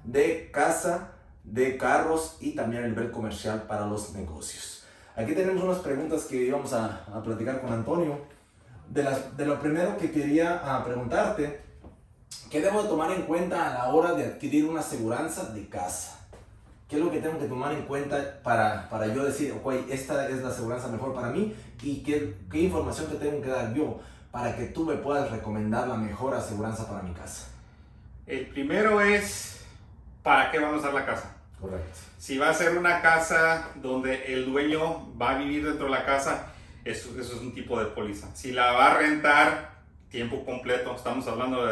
de casa, de carros y también a nivel comercial para los negocios. Aquí tenemos unas preguntas que íbamos a platicar con Antonio. De lo primero que quería preguntarte, ¿qué debo de tomar en cuenta a la hora de adquirir una aseguranza de casa? ¿Qué es lo que tengo que tomar en cuenta para yo decir, ok, esta es la aseguranza mejor para mí? ¿Y qué información te tengo que dar yo para que tú me puedas recomendar la mejor aseguranza para mi casa? El primero es, ¿para qué vamos a usar la casa? Correcto. Si va a ser una casa donde el dueño va a vivir dentro de la casa, eso es un tipo de póliza. Si la va a rentar tiempo completo, estamos hablando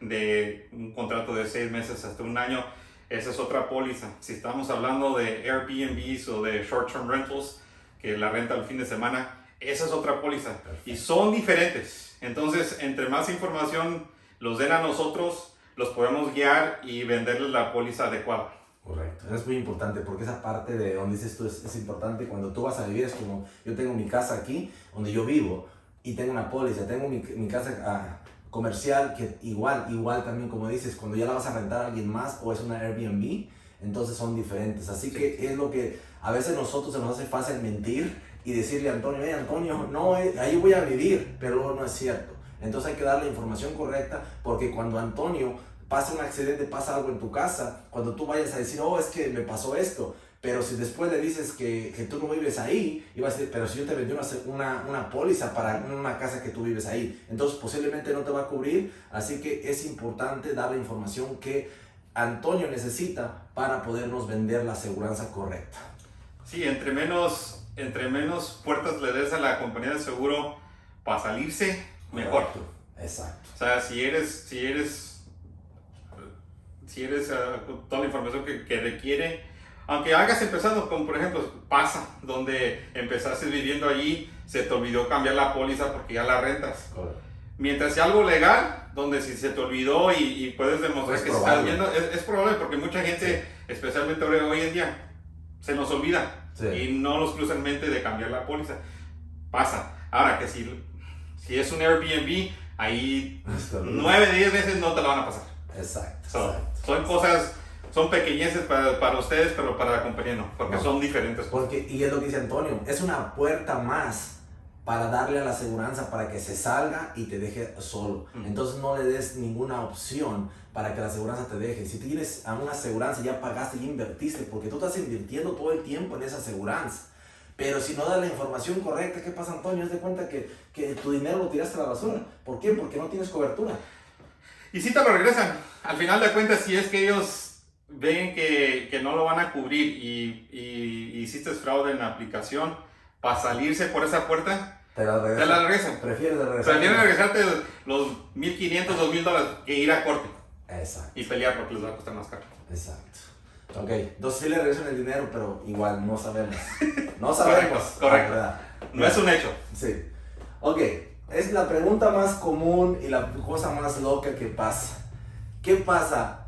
de un contrato de 6 meses hasta un año, esa es otra póliza. Si estamos hablando de Airbnbs o de short-term rentals, que la renta el fin de semana, esa es otra póliza. Perfecto. Y son diferentes. Entonces, entre más información los den a nosotros, los podemos guiar y venderles la póliza adecuada. Correcto, eso es muy importante porque esa parte de donde dices tú es importante. Cuando tú vas a vivir, es como yo tengo mi casa aquí donde yo vivo y tengo una póliza, tengo mi casa comercial que igual también, como dices, cuando ya la vas a rentar a alguien más o es una Airbnb, entonces son diferentes. Así que es lo que a veces nosotros se nos hace fácil mentir y decirle a Antonio, Antonio, no, ahí voy a vivir, pero no es cierto. Entonces hay que darle la información correcta porque cuando Antonio pasa un accidente, pasa algo en tu casa, cuando tú vayas a decir, es que me pasó esto, pero si después le dices que tú no vives ahí, y vas a decir, pero si yo te vendí una póliza para una casa que tú vives ahí, entonces posiblemente no te va a cubrir. Así que es importante dar la información que Antonio necesita para podernos vender la aseguranza correcta. Sí, entre menos puertas le des a la compañía de seguro para salirse, mejor. Exacto. O sea, si eres toda la información que requiere, aunque hayas empezado como por ejemplo pasa, donde empezaste viviendo allí, se te olvidó cambiar la póliza porque ya la rentas. Correcto. Mientras sea algo legal, donde si se te olvidó y puedes demostrar que estás viendo, es probable porque mucha gente, especialmente hoy en día, se nos olvida y no nos cruza en mente de cambiar la póliza. Pasa. Ahora que si es un Airbnb, ahí 9 de 10 veces no te la van a pasar. Exacto. Son cosas, son pequeñeces para ustedes, pero para la compañía no, porque son diferentes. Y es lo que dice Antonio, es una puerta más para darle a la aseguranza para que se salga y te deje solo. Entonces no le des ninguna opción para que la aseguranza te deje. Si tienes a una aseguranza, ya pagaste, ya invertiste, porque tú estás invirtiendo todo el tiempo en esa aseguranza. Pero si no das la información correcta, ¿qué pasa, Antonio? Haz de cuenta que tu dinero lo tiraste a la basura. ¿Por qué? Porque no tienes cobertura. Y si te lo regresan. Al final de cuentas, si es que ellos ven que no lo van a cubrir y hiciste fraude en la aplicación, para salirse por esa puerta, te la regresan. Prefieres regresarte los $1,500, $2,000 que ir a corte. Exacto. Y pelear porque les va a costar más caro. Exacto. Ok, entonces sí le regresan el dinero, pero igual no sabemos. No sabemos. Correcto. No es un hecho. Sí. Ok, es la pregunta más común y la cosa más loca que pasa. ¿Qué pasa?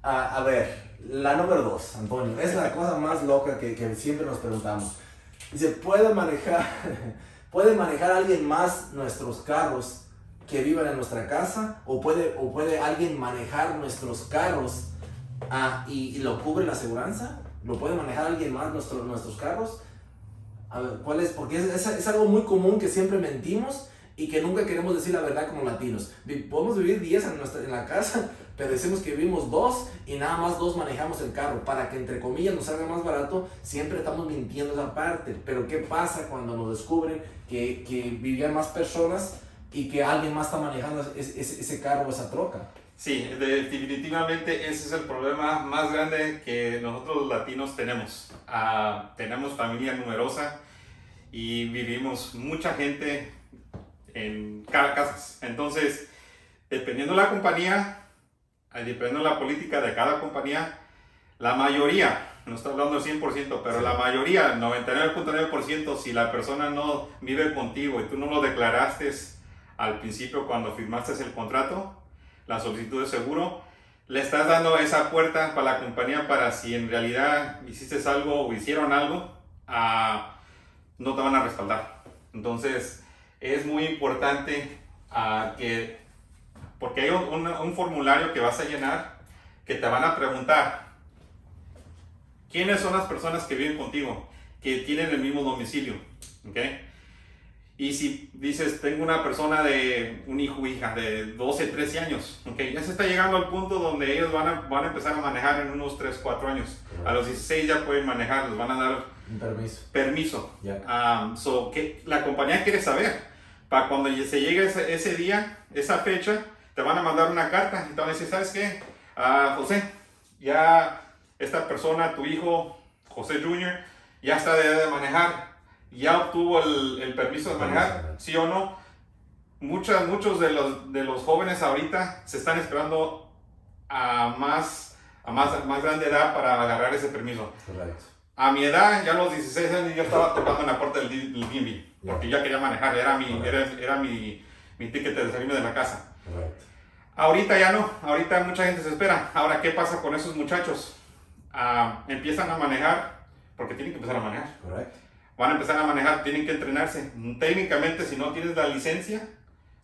A ver, la número 2, Antonio, es la cosa más loca que siempre nos preguntamos. Dice, ¿puede manejar alguien más nuestros carros que vivan en nuestra casa? ¿O puede alguien manejar nuestros carros y lo cubre la aseguranza? ¿Lo puede manejar alguien más nuestros carros? A ver, ¿cuál es? Porque es algo muy común que siempre mentimos y que nunca queremos decir la verdad como latinos. Podemos vivir 10 en la casa, pero decimos que vivimos 2 y nada más 2 manejamos el carro. Para que entre comillas nos salga más barato, siempre estamos mintiendo esa parte. Pero ¿qué pasa cuando nos descubren que vivían más personas y que alguien más está manejando ese carro o esa troca? Sí, definitivamente ese es el problema más grande que nosotros los latinos tenemos. Tenemos familia numerosa y vivimos mucha gente en cada casa. Entonces, dependiendo de la compañía, dependiendo de la política de cada compañía, la mayoría, no estoy hablando del 100%, pero sí, la mayoría, 99.9%, si la persona no vive contigo y tú no lo declaraste al principio cuando firmaste el contrato, la solicitud de seguro, le estás dando esa puerta para la compañía para si en realidad hiciste algo o hicieron algo, no te van a respaldar. Entonces es muy importante porque hay un formulario que vas a llenar que te van a preguntar quiénes son las personas que viven contigo, que tienen el mismo domicilio, ¿ok? Y si dices, tengo una persona de un hijo o hija de 12, 13 años, ¿ok? Ya se está llegando al punto donde ellos van a empezar a manejar en unos 3, 4 años. A los 16 ya pueden manejar, les van a dar un permiso. Yeah. Que la compañía quiere saber, para cuando se llegue ese día, esa fecha, te van a mandar una carta y te van a decir, ¿sabes qué? José, ya esta persona, tu hijo, José Jr., ya está de edad de manejar, ya obtuvo el permiso de manejar, ¿sí o no? Muchos de los jóvenes ahorita se están esperando a más grande edad para agarrar ese permiso. Correcto. A mi edad, ya a los 16 años, yo estaba tocando en la puerta del DMV, porque ya quería manejar, era mi ticket de salirme de la casa. Correcto. Ahorita ya no, ahorita mucha gente se espera. Ahora, ¿qué pasa con esos muchachos? Empiezan a manejar, porque tienen que empezar a manejar. Correcto. Van a empezar a manejar, tienen que entrenarse. Técnicamente, si no tienes la licencia,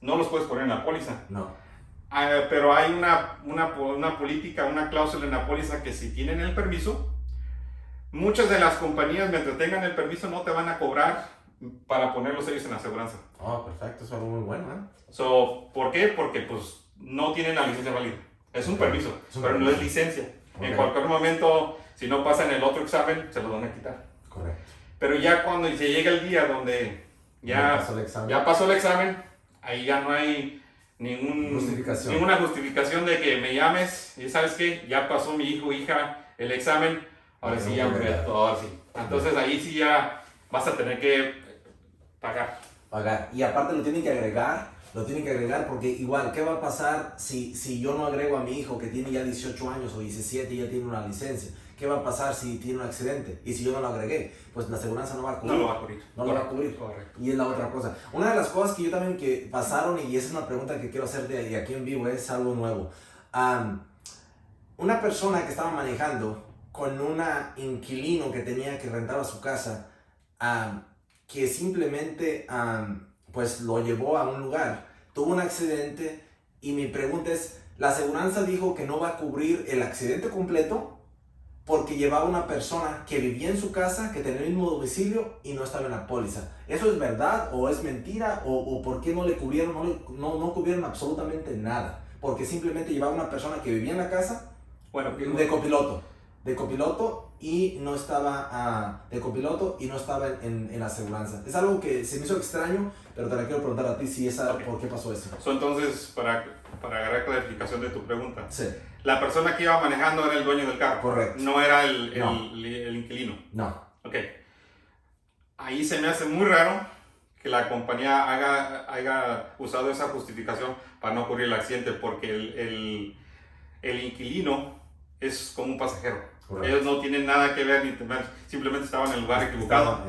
no los puedes poner en la póliza. No. Pero hay una política, una cláusula en la póliza que si tienen el permiso, muchas de las compañías, mientras tengan el permiso, no te van a cobrar para ponerlos ellos en la aseguranza. Oh, perfecto, eso es algo muy bueno, ¿Por qué? Porque pues no tienen la licencia válida. Es un permiso, pero no es licencia. Okay. En cualquier momento, si no pasan el otro examen, se los van a quitar. Correcto. Pero ya cuando se llega el día donde ya pasó el examen, ahí ya no hay ninguna justificación de que me llames y ¿sabes qué? Ya pasó mi hijo o hija el examen, ahora sí ya me todo así. Entonces ahí sí ya vas a tener que pagar. Y aparte lo tienen que agregar porque igual, ¿qué va a pasar si yo no agrego a mi hijo que tiene ya 18 años o 17 y ya tiene una licencia? ¿Qué va a pasar si tiene un accidente? Y si yo no lo agregué, pues la aseguranza no va a cubrir. No lo va a cubrir. No lo va a cubrir. Correcto. Y es la otra cosa. Una de las cosas que yo también que pasaron, y esa es una pregunta que quiero hacer de aquí en vivo, es algo nuevo. Una persona que estaba manejando con un inquilino que tenía que rentar su casa, que simplemente pues lo llevó a un lugar, tuvo un accidente, y mi pregunta es, ¿la aseguranza dijo que no va a cubrir el accidente completo? Porque llevaba una persona que vivía en su casa, que tenía el mismo domicilio y no estaba en la póliza. ¿Eso es verdad o es mentira? ¿O por qué no le cubrieron, no cubrieron absolutamente nada? Porque simplemente llevaba una persona que vivía en la casa, de copiloto y no estaba en la aseguranza. Es algo que se me hizo extraño, pero te la quiero preguntar a ti ¿por qué pasó eso? Entonces, para agarrar clarificación de tu pregunta. Sí. La persona que iba manejando era el dueño del carro. Correcto. No era el inquilino. No. Ok. Ahí se me hace muy raro que la compañía haya usado esa justificación para no ocurrir el accidente, porque el inquilino es como un pasajero. Correcto. Ellos no tienen nada que ver, simplemente estaban en el lugar equivocado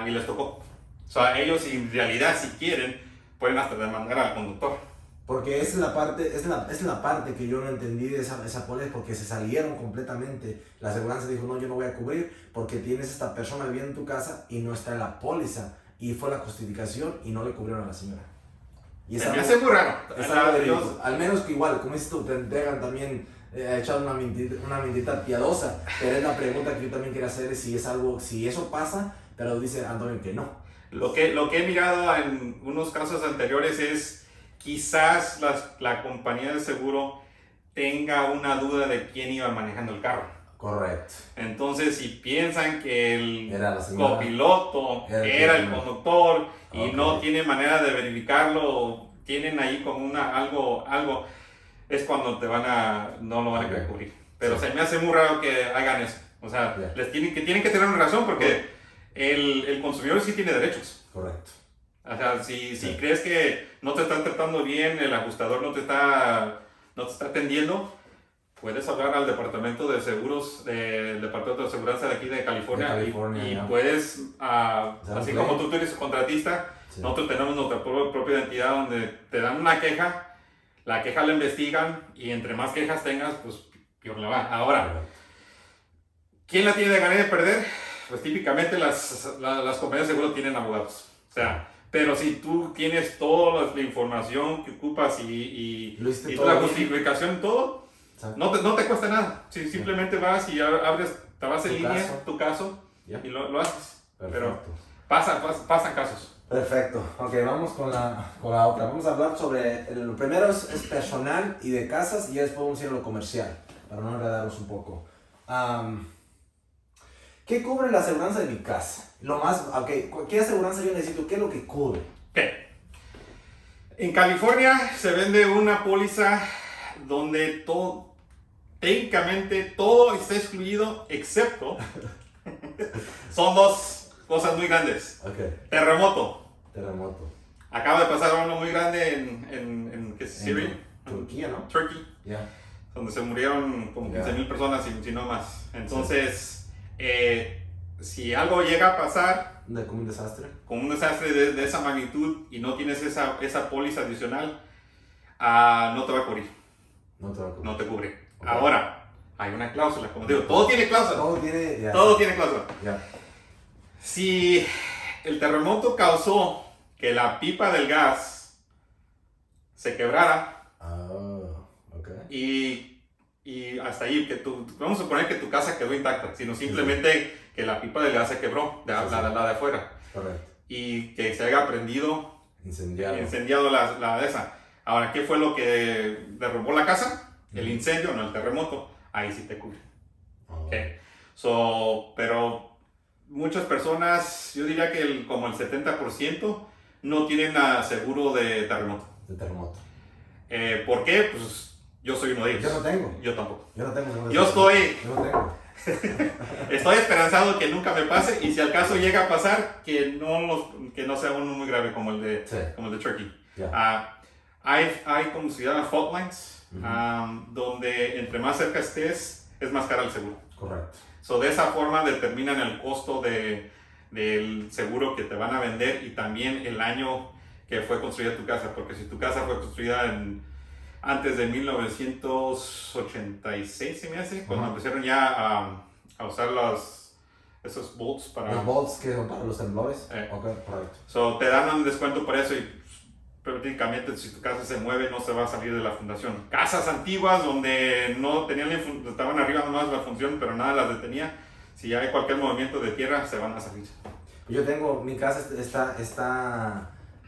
y les tocó. O sea, ellos en realidad, si quieren, pueden hasta demandar al conductor. Porque esa es la parte que yo no entendí de esa póliza, porque se salieron completamente. La aseguranza dijo, no, yo no voy a cubrir porque tienes esta persona viviendo en tu casa y no está en la póliza. Y fue la justificación y no le cubrieron a la señora. Y se me hace muy raro. Al menos que igual, como dices tú, te dejan también echar una mentita piadosa. Pero es la pregunta que yo también quería hacer, es si eso pasa, pero dice Antonio que no. Lo que he mirado en unos casos anteriores es quizás la compañía de seguro tenga una duda de quién iba manejando el carro. Correcto. Entonces, si piensan que el copiloto era el conductor y no tiene manera de verificarlo, tienen ahí como algo, es cuando no lo van a cubrir. Pero se me hace muy raro que hagan eso. O sea, tienen que tener una razón, porque el consumidor sí tiene derechos. Correcto. O sea, si crees que no te están tratando bien, el ajustador no te está atendiendo, puedes hablar al departamento de seguros, del departamento de seguridad de aquí de California, y puedes, así como tú eres contratista, nosotros tenemos nuestra propia identidad donde te dan una queja, la queja la investigan, y entre más quejas tengas, pues peor le va. Ahora, ¿quién la tiene de ganar y de perder? Pues típicamente las compañías de seguro tienen abogados. O sea, pero si tú tienes toda la información que ocupas y la justificación y todo, Exacto. No te cuesta nada. Si simplemente vas y abres, te vas en Tu línea, caso. tu caso, Ya. y lo haces. Perfecto. Pero pasan casos. Perfecto. Ok, vamos con la otra. Vamos a hablar sobre, lo primero es personal y de casas y ya después vamos a ir a lo comercial, para no enredarnos un poco. ¿Qué cubre la aseguranza de mi casa? ¿Qué aseguranza yo necesito? ¿Qué es lo que cubre? Ok. En California se vende una póliza donde técnicamente todo está excluido, excepto son dos cosas muy grandes. Ok. Terremoto. Terremoto. Acaba de pasar uno muy grande en ¿qué es? Syria, Turquía, ¿no? Turkey, Ya. donde se murieron como 15,000 personas, si no más. Entonces, si algo llega a pasar, Como un desastre. con un desastre de esa magnitud y no tienes esa póliza adicional, no te va a cubrir, No te va a cubrir. no te cubre. Ok. Ahora, hay una cláusula, como digo, todo tiene cláusula. Ya. Todo tiene cláusula. Ya. Si el terremoto causó que la pipa del gas se quebrara Ok. y hasta ahí, vamos a suponer que tu casa quedó intacta, sino simplemente que la pipa del gas se quebró, la de afuera, Correcto. y que se haya prendido, incendiado la de esa. Ahora, ¿qué fue lo que derrumbó la casa? El incendio, no el terremoto. Ahí sí te cubre. Okay. Pero muchas personas, yo diría que como el 70% no tienen seguro de terremoto. De terremoto. ¿Por qué? Pues yo soy uno de ellos. Yo no tengo. Yo tampoco. Yo no tengo. seguro de Yo terremoto. estoy... Yo no tengo. Estoy esperanzado que nunca me pase y si al caso llega a pasar, que no sea uno muy grave como el de Turkey. Ya. Hay como se llama fault lines, donde entre más cerca estés, es más cara el seguro. Correcto. De esa forma determinan el costo del seguro que te van a vender y también el año que fue construida tu casa, porque si tu casa fue construida antes de 1986, se me hace, cuando empezaron ya a usar esos bolts para... Los bolts que son para los temblores. Ok, correcto. Te dan un descuento por eso y prácticamente si tu casa se mueve no se va a salir de la fundación. Casas antiguas donde no tenían estaban arriba nomás la función pero nada las detenía, si hay cualquier movimiento de tierra se van a salir. Yo tengo, mi casa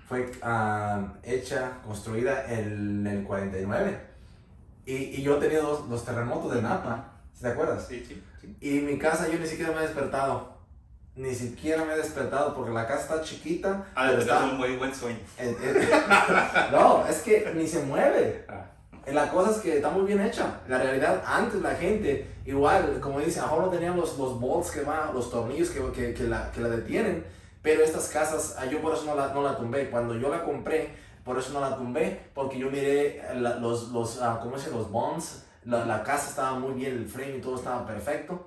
fue hecha, construida en el 49 y yo he tenido los terremotos de Napa, ¿te acuerdas? Sí. Y mi casa yo ni siquiera me he despertado. Ni siquiera me he despertado porque la casa está chiquita. Pero está un muy buen sueño. No, es que ni se mueve. La cosa es que está muy bien hecha. La realidad, antes la gente, igual, como dice, ahora no tenían los bolts los tornillos que la detienen. Pero estas casas, yo por eso no la tumbé. Cuando yo la compré, por eso no la tumbé, porque yo miré los bonds. La casa estaba muy bien, el frame y todo estaba perfecto.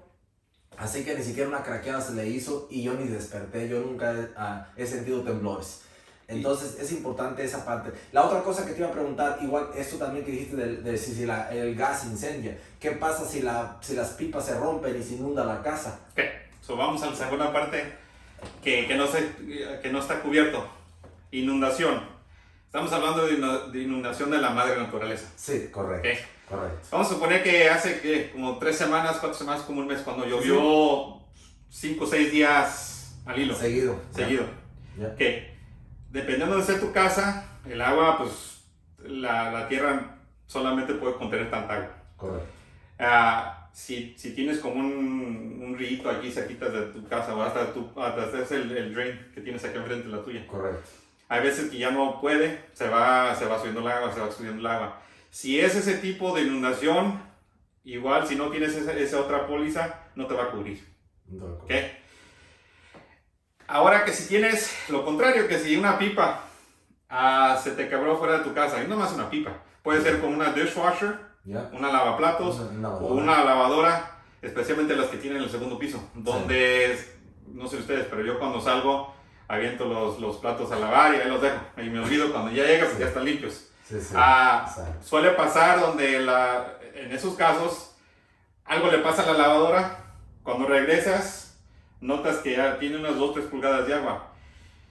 Así que ni siquiera una craqueada se le hizo y yo ni desperté, yo nunca he sentido temblores. Entonces es importante esa parte. La otra cosa que te iba a preguntar, igual esto también que dijiste de si el gas incendia. ¿Qué pasa si las pipas se rompen y se inunda la casa? Ok, vamos a la segunda parte que no está cubierto. Inundación. Estamos hablando de inundación de la madre naturaleza. Sí, correcto. Okay. Correcto. Vamos a suponer que hace como 3 semanas, 4 semanas, como un mes, cuando llovió 5 o 6 días al hilo. Seguido. Ya. Okay. Dependiendo de ser tu casa, el agua, pues la tierra solamente puede contener tanta agua. Correcto. Si tienes como un rito aquí cerquita de tu casa o hasta es el drain que tienes aquí enfrente de la tuya. Correcto. Hay veces que ya no puede, se va subiendo el agua, Si es ese tipo de inundación, igual si no tienes esa otra póliza, no te va a cubrir. ¿Okay? Ahora que si tienes lo contrario, que si una pipa se te quebró fuera de tu casa, y no más una pipa, puede ser como una dishwasher, una lavaplatos o una lavadora, especialmente las que tienen el segundo piso, donde, no sé ustedes, pero yo cuando salgo aviento los platos a lavar y ahí los dejo, y me olvido cuando ya llega porque ya están limpios. Suele pasar donde en esos casos algo le pasa a la lavadora, cuando regresas notas que ya tiene unas 2-3 pulgadas de agua.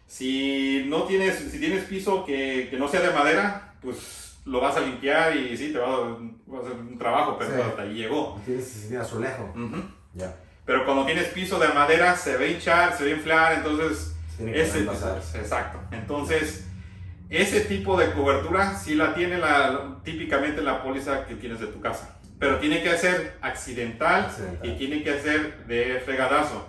Si tienes piso que no sea de madera, pues lo vas a limpiar y sí, va a hacer un trabajo, pero Sí. hasta ahí llegó. Tienes azulejo. Ujú. Ya. Pero cuando tienes piso de madera, se va a hinchar, se va a inflar, entonces... Tiene que reemplazar. Exacto. Entonces, ese tipo de cobertura sí la tiene típicamente la póliza que tienes de tu casa. Pero tiene que ser accidental. Y tiene que ser de fregadazo.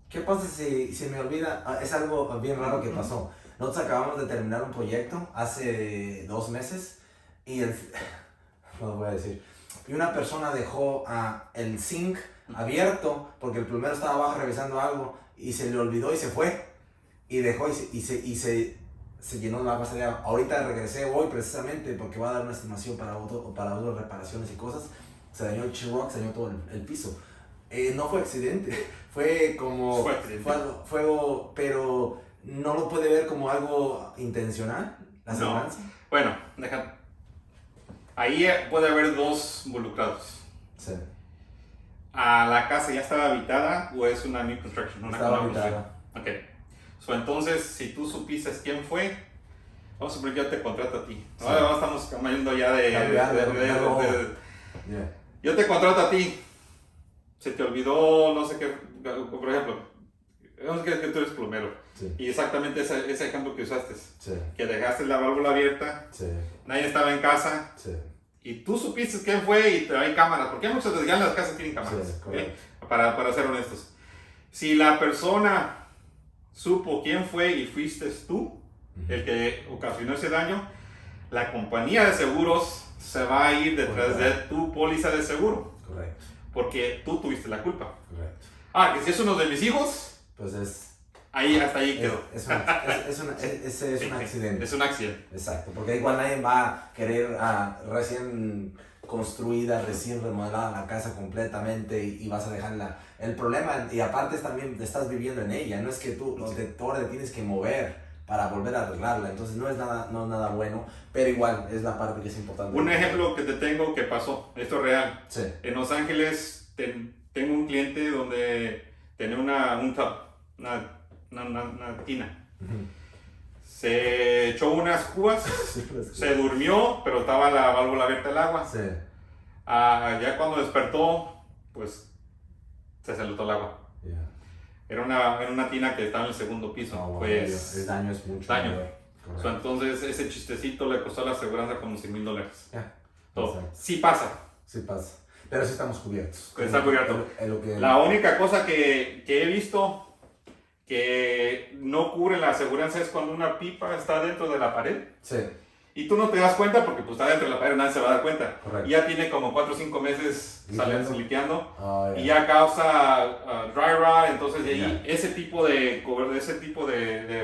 ¿Qué pasa si se me olvida? Es algo bien raro que pasó. Nosotros acabamos de terminar un proyecto hace 2 meses y no lo voy a decir. Y una persona dejó el zinc abierto porque el plomero estaba abajo revisando algo y se le olvidó y se fue. Y dejó y se llenó la base de agua. Ahorita regresé hoy precisamente porque va a dar una estimación para otras reparaciones y cosas. Se dañó el sheetrock, se dañó todo el piso. No fue accidente, fue como... Fue algo, pero no lo puede ver como algo intencional, la aseguranza. No. Bueno, deja. Ahí puede haber 2 involucrados. Sí. ¿La casa ya estaba habitada o es una new construction? Estaba habitada. Ok. Entonces, si tú supiste quién fue, vamos a suponer que yo te contrato a ti. Sí. Ahora estamos cambiando ya de... Yeah. Yo te contrato a ti. Se te olvidó, no sé qué, por ejemplo, vamos a que tú eres plomero. Sí. Y exactamente ese ejemplo que usaste. Sí. Que dejaste la válvula abierta, Sí. nadie estaba en casa. Sí. Y tú supiste quién fue y hay cámaras. Porque muchas veces ya las casas tienen cámaras. Sí, correcto. Para ser honestos. Si la persona supo quién fue y fuiste tú el que ocasionó ese daño, la compañía de seguros se va a ir detrás de tu póliza de seguro. Correcto. Porque tú tuviste la culpa. Correcto. Que si es uno de mis hijos, Pues hasta ahí quedó. Ese es un accidente. Es un accidente. Exacto, porque igual nadie va a querer recién construida, recién remodelada la casa completamente y vas a dejarla. El problema, y aparte también estás viviendo en ella, no es que tú ahora te tienes que mover para volver a arreglarla, entonces no es nada bueno, pero igual es la parte que es importante. Un ejemplo que te tengo que pasó, esto es real. Sí. En Los Ángeles tengo un cliente donde tenía un tub, una tina. Se echó unas cubas, se durmió, pero estaba la válvula abierta del agua. Sí. Ya cuando despertó, pues se saltó el agua. Yeah. Era una tina que estaba en el segundo piso. Pues el daño es mucho daño. mayor. Entonces ese chistecito le costó a la aseguranza como $100,000. Yeah. Todo. Sí pasa. Sí pasa. Pero sí estamos cubiertos. Está cubierto. La única cosa que he visto que no cubre la aseguranza es cuando una pipa está dentro de la pared. Sí. Y tú no te das cuenta porque pues, está dentro de la pared, nadie se va a dar cuenta. Correcto. Y ya tiene como 4 o 5 meses liqueando. Yeah. Y ya causa dry rot, entonces de ahí ese tipo de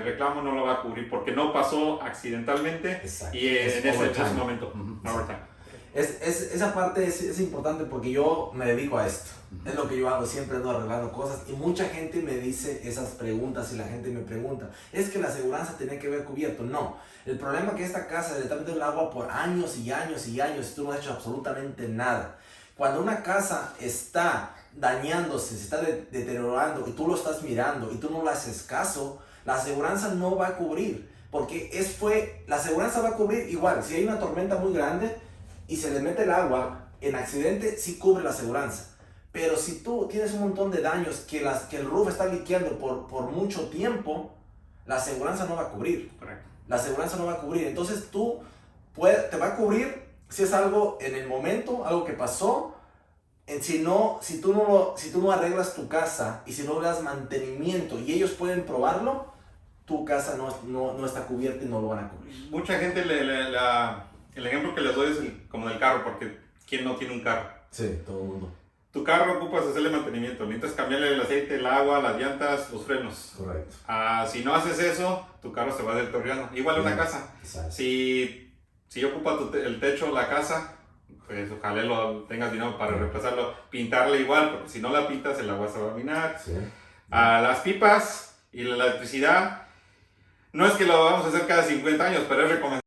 reclamo no lo va a cubrir porque no pasó accidentalmente. Exacto. Y en ese momento. Overtime. Esa parte es importante porque yo me dedico a esto. Es lo que yo hago, siempre ando arreglando cosas y mucha gente me dice esas preguntas y la gente me pregunta, ¿es que la aseguranza tenía que ver cubierto? No. El problema es que esta casa le está metiendo el agua por años y años y años y tú no has hecho absolutamente nada. Cuando una casa está dañándose, se está deteriorando y tú lo estás mirando y tú no le haces caso, la aseguranza no va a cubrir. Porque la aseguranza va a cubrir igual, si hay una tormenta muy grande y se le mete el agua, en accidente sí cubre la aseguranza. Pero si tú tienes un montón de daños que el roof está liqueando por mucho tiempo, la aseguranza no va a cubrir. Correcto. La aseguranza no va a cubrir. Entonces te va a cubrir si es algo en el momento, algo que pasó. Si tú no arreglas tu casa y si no le das mantenimiento y ellos pueden probarlo, tu casa no está cubierta y no lo van a cubrir. Mucha gente, el ejemplo que les doy es como del carro, porque ¿quién no tiene un carro? Sí, todo el mundo. Tu carro ocupas hacerle mantenimiento, necesitas cambiarle el aceite, el agua, las llantas, los frenos. Correcto. Si no haces eso, tu carro se va deteriorando. Igual una casa. Exacto. Si ocupa el techo, la casa, pues ojalá tengas dinero para reemplazarlo, pintarle igual, porque si no la pintas el agua se va a minar. Sí. Las pipas y la electricidad, no es que lo vamos a hacer cada 50 años, pero es recomendable.